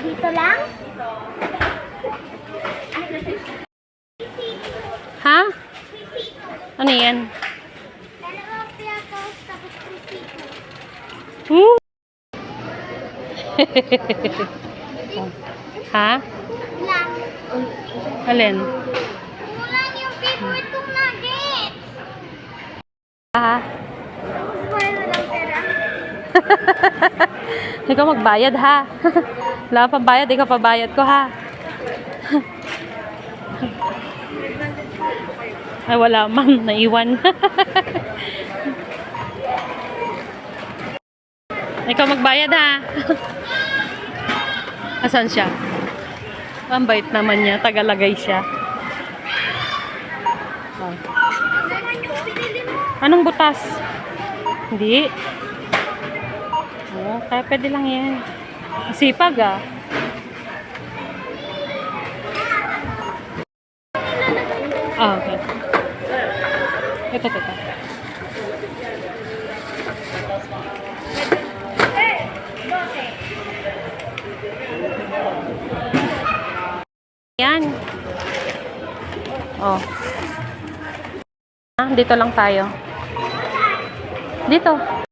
Dito lang? Ha? Ano yan? Dalawang piatos tapos prisito. Ha? Lang. Alin? Kulang yung favorite kong nuggets. Ha? Wala lang pera. Ikaw magbayad ha. Wala kang pambayad, ikaw pabayad ko ha. Ay wala man, naiwan. Ikaw magbayad ha. Asan siya? Ang bait naman niya, tagalagay siya. Oh. Anong butas? Hindi. Oh, kaya pwede lang yan. Sipag ah. Ah, okay. Ito. Yan. Oh. Ah, dito lang tayo. Dito.